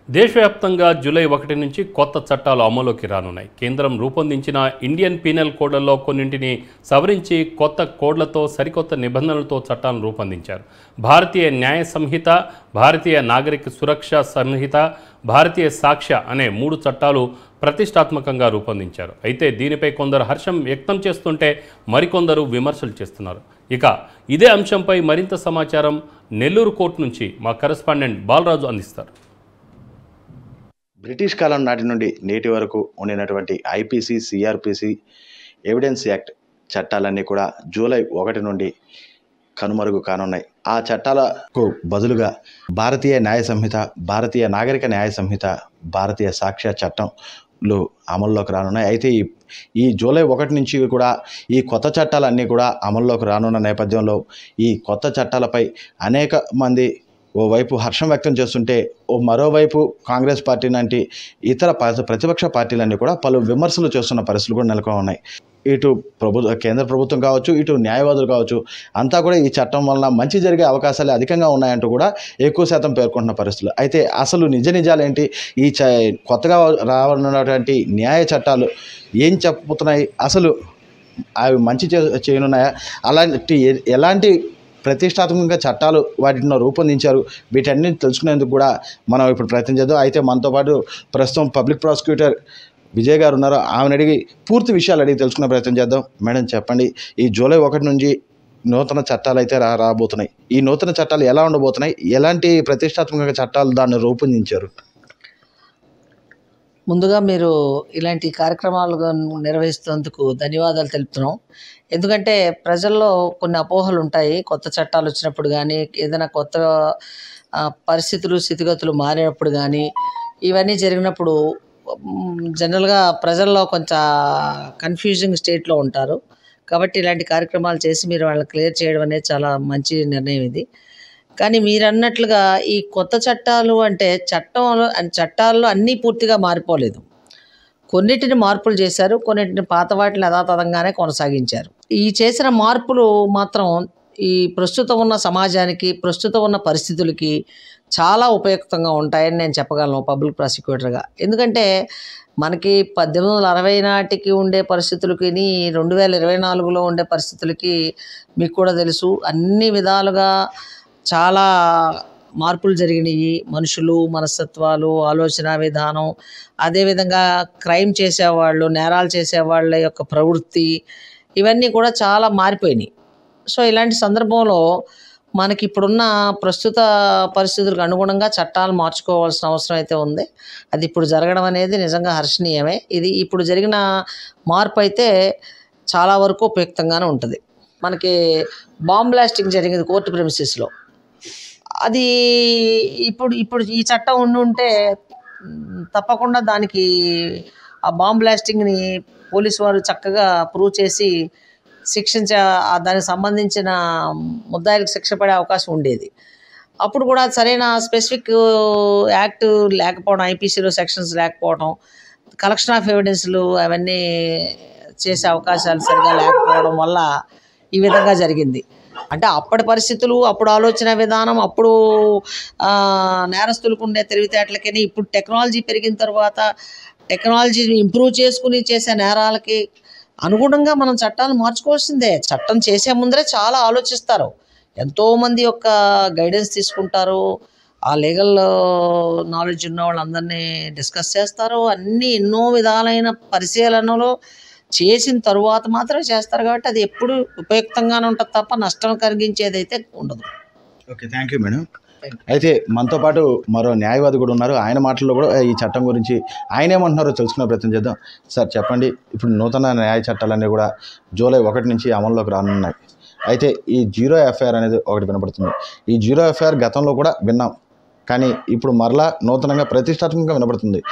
దేశవ్యాప్తంగా జూలై 1 నుంచి కొత్త చట్టాలు అమలులోకి రానున్నాయి. కేంద్రం రూపొందించిన ఇండియన్ పీనల్ కోడ్లలో కొన్నింటిని సవరించి కొత్త కోడ్లతో సరికొత్త నిబంధనలతో చట్టాలను రూపొందించారు. భారతీయ న్యాయ సంహిత, భారతీయ నాగరిక సురక్ష సంహిత, భారతీయ సాక్ష్య అనే 3 చట్టాలు ప్రతిష్టాత్మకంగా రూపొందించారు. అయితే దీనిపై కొందరు హర్షం వ్యక్తం చేస్తుంటే మరికొందరు విమర్శలు చేస్తున్నారు. ఇక ఇదే అంశంపై మరింత సమాచారం నెల్లూరు కోర్టు నుంచి మా కరెస్పాండెంట్ బాలరాజు అందిస్తారు. బ్రిటిష్ కాలం నాటి నుండి నేటి వరకు ఉండినటువంటి ఐపీసీ, సిఆర్పిసి, ఎవిడెన్స్ యాక్ట్ చట్టాలన్నీ కూడా జూలై 1 నుండి కనుమరుగు కానున్నాయి. ఆ చట్టాలకు బదులుగా భారతీయ న్యాయ సంహిత, భారతీయ నాగరిక న్యాయ సంహిత, భారతీయ సాక్ష్య చట్టంలు అమల్లోకి రానున్నాయి. అయితే ఈ జూలై 1 నుంచి కూడా ఈ కొత్త చట్టాలన్నీ కూడా అమల్లోకి రానున్న నేపథ్యంలో ఈ కొత్త చట్టాలపై అనేక మంది ఓవైపు హర్షం వ్యక్తం చేస్తుంటే మరోవైపు కాంగ్రెస్ పార్టీ లాంటి ఇతర ప్రతిపక్ష పార్టీలన్నీ కూడా పలు విమర్శలు చేస్తున్న పరిస్థితులు కూడా నెలకొని ఉన్నాయి. ఇటు కేంద్ర ప్రభుత్వం కావచ్చు, ఇటు న్యాయవాదులు కావచ్చు, అంతా కూడా ఈ చట్టం వలన మంచి జరిగే అవకాశాలు అధికంగా ఉన్నాయంటూ కూడా ఎక్కువ శాతం పేర్కొంటున్న పరిస్థితులు. అయితే అసలు నిజాలేంటి, ఈ కొత్తగా రానున్నటువంటి న్యాయ చట్టాలు ఏం చెప్పబోతున్నాయి, అసలు అవి మంచి చేయనున్నాయా, ఎలాంటి ప్రతిష్టాత్మకంగా చట్టాలు వాటిని రూపొందించారు, వీటన్నిటిని తెలుసుకునేందుకు కూడా మనం ఇప్పుడు ప్రయత్నం చేద్దాం. అయితే మనతో పాటు ప్రస్తుతం పబ్లిక్ ప్రాసిక్యూటర్ విజయ్ గారు ఉన్నారు. ఆమెను అడిగి పూర్తి విషయాలు అడిగి తెలుసుకునే ప్రయత్నం చేద్దాం. మేడం చెప్పండి, ఈ జూలై 1 నుంచి నూతన చట్టాలు అయితే రాబోతున్నాయి. ఈ నూతన చట్టాలు ఎలా ఉండబోతున్నాయి, ఎలాంటి ప్రతిష్టాత్మక చట్టాలు దాన్ని రూపొందించారు? ముందుగా మీరు ఇలాంటి కార్యక్రమాలు నిర్వహిస్తున్నందుకు ధన్యవాదాలు తెలుపుతున్నాం. ఎందుకంటే ప్రజల్లో కొన్ని అపోహలు ఉంటాయి. కొత్త చట్టాలు వచ్చినప్పుడు కానీ, ఏదైనా కొత్త పరిస్థితులు స్థితిగతులు మారినప్పుడు కానీ, ఇవన్నీ జరిగినప్పుడు జనరల్గా ప్రజల్లో కొంచెం కన్ఫ్యూజింగ్ స్టేట్లో ఉంటారు. కాబట్టి ఇలాంటి కార్యక్రమాలు చేసి మీరు వాళ్ళని క్లియర్ చేయడం అనేది చాలా మంచి నిర్ణయం ఇది. కానీ మీరు అన్నట్లుగా ఈ కొత్త చట్టాలు అంటే చట్టాల్లో అన్నీ పూర్తిగా మారిపోలేదు. కొన్నిటిని మార్పులు చేశారు, కొన్నిటిని పాత వాటిని యథాతథంగానే కొనసాగించారు. ఈ చేసిన మార్పులు మాత్రం ఈ ప్రస్తుతం ఉన్న సమాజానికి, ప్రస్తుతం ఉన్న పరిస్థితులకి చాలా ఉపయుక్తంగా ఉంటాయని నేను చెప్పగలను పబ్లిక్ ప్రాసిక్యూటర్గా. ఎందుకంటే మనకి 1860 నాటికి ఉండే పరిస్థితులకి 2024లో ఉండే పరిస్థితులకి మీకు కూడా తెలుసు, అన్ని విధాలుగా చాలా మార్పులు జరిగినాయి. మనుషులు, మనస్తత్వాలు, ఆలోచన విధానం, అదేవిధంగా క్రైమ్ చేసేవాళ్ళు, నేరాలు చేసేవాళ్ళ యొక్క ప్రవృత్తి, ఇవన్నీ కూడా చాలా మారిపోయినాయి. సో ఇలాంటి సందర్భంలో మనకి ఇప్పుడున్న ప్రస్తుత పరిస్థితులకు అనుగుణంగా చట్టాలు మార్చుకోవాల్సిన అవసరం అయితే ఉంది. అది ఇప్పుడు జరగడం అనేది నిజంగా హర్షణీయమే. ఇది ఇప్పుడు జరిగిన మార్పు అయితే చాలా వరకు ఉపయుక్తంగానే ఉంటుంది. మనకి బాంబ్ బ్లాస్టింగ్ జరిగింది కోర్టు ప్రెమిసెస్లో. అది ఇప్పుడు ఈ చట్టం ఉంటే తప్పకుండా దానికి ఆ బాంబ్ బ్లాస్టింగ్ని పోలీసు వారు చక్కగా ప్రూవ్ చేసి దానికి సంబంధించిన ముద్దాయిలకు శిక్ష పడే అవకాశం ఉండేది. అప్పుడు కూడా సరైన స్పెసిఫిక్ యాక్ట్ లేకపోవడం, ఐపీసీలో సెక్షన్స్ లేకపోవడం, కలెక్షన్ ఆఫ్ ఎవిడెన్స్లు అవన్నీ చేసే అవకాశాలు సరిగా లేకపోవడం వల్ల ఈ విధంగా జరిగింది. అంటే అప్పటి పరిస్థితులు, అప్పుడు ఆలోచన విధానం, అప్పుడు నేరస్తులకు ఉండే తెలివితేటలకని ఇప్పుడు టెక్నాలజీ పెరిగిన తర్వాత టెక్నాలజీని ఇంప్రూవ్ చేసుకుని చేసే నేరాలకి అనుగుణంగా మనం చట్టాలు మార్చుకోవాల్సిందే. చట్టం చేసే ముందరే చాలా ఆలోచిస్తారు, ఎంతోమంది యొక్క గైడెన్స్ తీసుకుంటారు, ఆ లీగల్ నాలెడ్జ్ ఉన్న వాళ్ళందరినీ డిస్కస్ చేస్తారు, ఎన్నో విధాలైన పరిశీలనలు చేసిన తరువాత మాత్రమే చేస్తారు. కాబట్టి అది ఎప్పుడు ఉపయుక్తంగానే ఉంటుంది తప్ప నష్టం కలిగించేది అయితే ఉండదు. Okay, thank you madam. అయితే మనతో పాటు మరో న్యాయవాది కూడా ఉన్నారు. ఆయన మాటల్లో కూడా ఈ చట్టం గురించి ఆయన ఏమంటున్నారో తెలుసుకునే ప్రయత్నం చేద్దాం. సార్ చెప్పండి, ఇప్పుడు నూతన న్యాయ చట్టాలన్నీ కూడా జూలై 1 నుంచి అమల్లోకి రానున్నాయి. అయితే ఈ జీరో ఎఫ్ఐఆర్ అనేది ఒకటి వినపడుతుంది. ఈ జీరో ఎఫ్ఐఆర్ గతంలో కూడా విన్నాం, కానీ ఇప్పుడు మరలా నూతనంగా ప్రతిష్టాత్మకంగా వినపడుతుంది.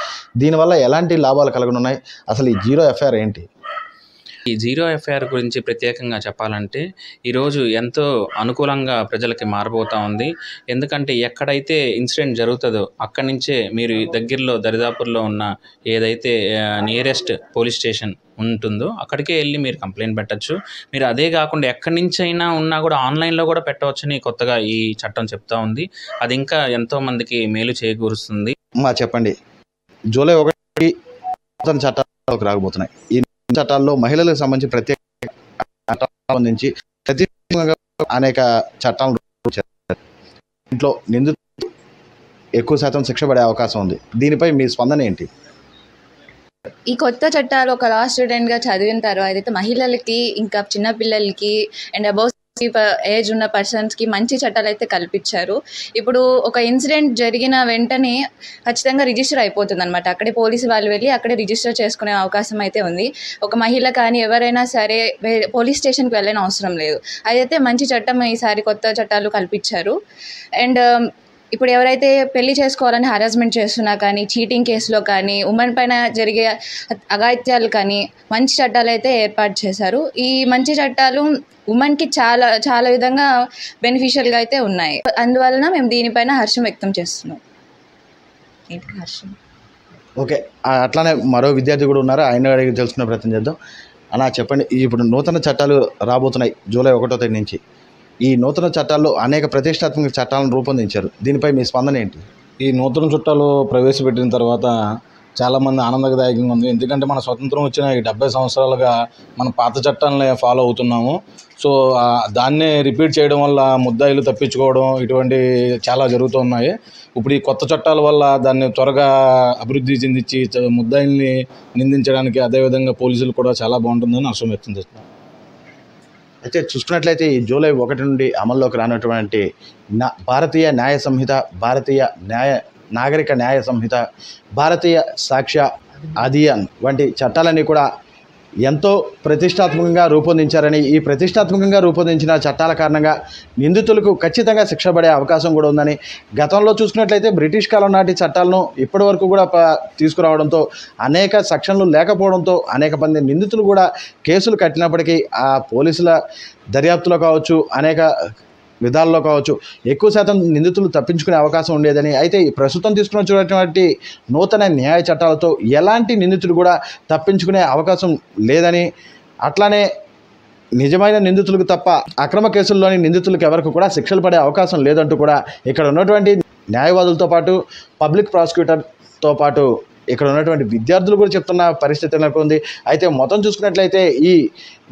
దీనివల్ల ఎలాంటి లాభాలు కలగనున్నాయి, అసలు ఈ జీరో ఎఫ్ఐఆర్ ఏంటి? ఈ జీరో ఎఫ్ఐఆర్ గురించి ప్రత్యేకంగా చెప్పాలంటే ఈరోజు ఎంతో అనుకూలంగా ప్రజలకి మారబోతూ ఉంది. ఎందుకంటే ఎక్కడైతే ఇన్సిడెంట్ జరుగుతుందో అక్కడి నుంచే మీరు దగ్గరలో దరిదాపుల్లో ఉన్న ఏదైతే నియరెస్ట్ పోలీస్ స్టేషన్ ఉంటుందో అక్కడికే వెళ్ళి మీరు కంప్లైంట్ పెట్టచ్చు. మీరు అదే కాకుండా ఎక్కడి నుంచి అయినా ఉన్నా కూడా ఆన్లైన్లో కూడా పెట్టవచ్చని కొత్తగా ఈ చట్టం చెప్తా ఉంది. అది ఇంకా ఎంతోమందికి మేలు చేకూరుస్తుంది. చెప్పండి, జూలై 1 నూతన చట్టాలకు రాకపోతున్నాయి. ఈ చట్టాల్లో మహిళలకు సంబంధించి ప్రత్యేక సంబంధించి ప్రత్యేకంగా అనేక చట్టాలు ఇంట్లో నిందితులు ఎక్కువ శాతం శిక్ష పడే అవకాశం ఉంది. దీనిపై మీ స్పందన ఏంటి? ఈ కొత్త చట్టాలు ఒక లా స్టూడెంట్గా చదివిన తర్వాత అయితే మహిళలకి ఇంకా చిన్నపిల్లలకి అండ్ అబౌవ్ ఏజ్ ఉన్న పర్సన్స్కి మంచి చట్టాలు అయితే కల్పించారు. ఇప్పుడు ఒక ఇన్సిడెంట్ జరిగిన వెంటనే ఖచ్చితంగా రిజిస్టర్ అయిపోతుంది అనమాట. అక్కడే పోలీసు వాళ్ళు వెళ్ళి అక్కడే రిజిస్టర్ చేసుకునే అవకాశం అయితే ఉంది. ఒక మహిళ కానీ ఎవరైనా సరే పోలీస్ స్టేషన్కి వెళ్ళని అవసరం లేదు. అదైతే మంచి చట్టం ఈసారి కొత్త చట్టాలు కల్పించారు. అండ్ ఇప్పుడు ఎవరైతే పెళ్లి చేసుకోవాలని హరాస్మెంట్ చేస్తున్నా కానీ, చీటింగ్ కేసులో కానీ, ఉమెన్ పైన జరిగే అఘాయిత్యాలు కానీ మంచి చట్టాలు అయితే ఏర్పాటు చేశారు. ఈ మంచి చట్టాలు ఉమెన్కి చాలా చాలా విధంగా బెనిఫిషియల్గా అయితే ఉన్నాయి. అందువలన మేము దీనిపైన హర్షం వ్యక్తం చేస్తున్నాం. ఏంటి హర్షం? ఓకే, అట్లానే మరో విద్యార్థి కూడా ఉన్నారు, ఆయన అడిగి తెలుసుకునే ప్రయత్నం చేద్దాం. అలా చెప్పండి, ఇప్పుడు నూతన చట్టాలు రాబోతున్నాయి జూలై 1వ తేదీ నుంచి. ఈ నూతన చట్టాల్లో అనేక ప్రతిష్టాత్మక చట్టాలను రూపొందించారు. దీనిపై మీ స్పందన ఏంటి? ఈ నూతన చట్టాలు ప్రవేశపెట్టిన తర్వాత చాలామంది ఆనందదాయకంగా ఉంది. ఎందుకంటే మన స్వతంత్రం వచ్చిన ఈ 70 సంవత్సరాలుగా మన పాత చట్టాలనే ఫాలో అవుతున్నాము. సో దాన్నే రిపీట్ చేయడం వల్ల ముద్దాయిలు తప్పించుకోవడం ఇటువంటి చాలా జరుగుతున్నాయి. ఇప్పుడు ఈ కొత్త చట్టాల వల్ల దాన్ని త్వరగా అభివృద్ధి చెందించి ముద్దాయిల్ని నిందించడానికి, అదేవిధంగా పోలీసులు కూడా చాలా బాగుంటుందని హర్షం వ్యక్తం చేస్తున్నాను. అయితే చూసుకున్నట్లయితే ఈ జూలై 1 నుండి అమల్లోకి రానటువంటి భారతీయ న్యాయ సంహిత, భారతీయ నాగరిక న్యాయ సంహిత, భారతీయ సాక్ష్య అధియాన్ వంటి చట్టాలన్నీ కూడా ఎంతో ప్రతిష్టాత్మకంగా రూపొందించారని, ఈ ప్రతిష్టాత్మకంగా రూపొందించిన చట్టాల కారణంగా నిందితులకు ఖచ్చితంగా శిక్ష పడే అవకాశం కూడా ఉందని, గతంలో చూసుకున్నట్లయితే బ్రిటిష్ కాలం నాటి చట్టాలను ఇప్పటి వరకు కూడా తీసుకురావడంతో అనేక సెక్షన్లు లేకపోవడంతో అనేక మంది నిందితులు కూడా కేసులు కట్టినప్పటికీ ఆ పోలీసుల దర్యాప్తులో కావచ్చు, అనేక విధాల్లో కావచ్చు ఎక్కువ శాతం నిందితులు తప్పించుకునే అవకాశం ఉండేదని, అయితే ప్రస్తుతం తీసుకున్నటువంటి నూతన న్యాయ చట్టాలతో ఎలాంటి నిందితులు కూడా తప్పించుకునే అవకాశం లేదని, అట్లానే నిజమైన నిందితులకు తప్ప అక్రమ కేసుల్లోని నిందితులకు ఎవరికి కూడా శిక్షలు పడే అవకాశం లేదంటూ కూడా ఇక్కడ ఉన్నటువంటి న్యాయవాదులతో పాటు పబ్లిక్ ప్రాసిక్యూటర్తో పాటు ఇక్కడ ఉన్నటువంటి విద్యార్థులు కూడా చెప్తున్న పరిస్థితి నెలకొంది. అయితే మొత్తం చూసుకున్నట్లయితే ఈ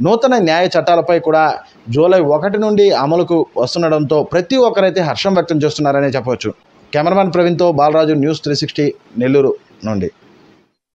నూతన న్యాయ చట్టాలపై కూడా జూలై 1 నుండి అమలుకు వస్తుండడంతో ప్రతి ఒక్కరైతే హర్షం వ్యక్తం చేస్తున్నారనే చెప్పవచ్చు. కెమెరామెన్ ప్రవీణ్తో బాలరాజు, న్యూస్ 360 నెల్లూరు నుండి.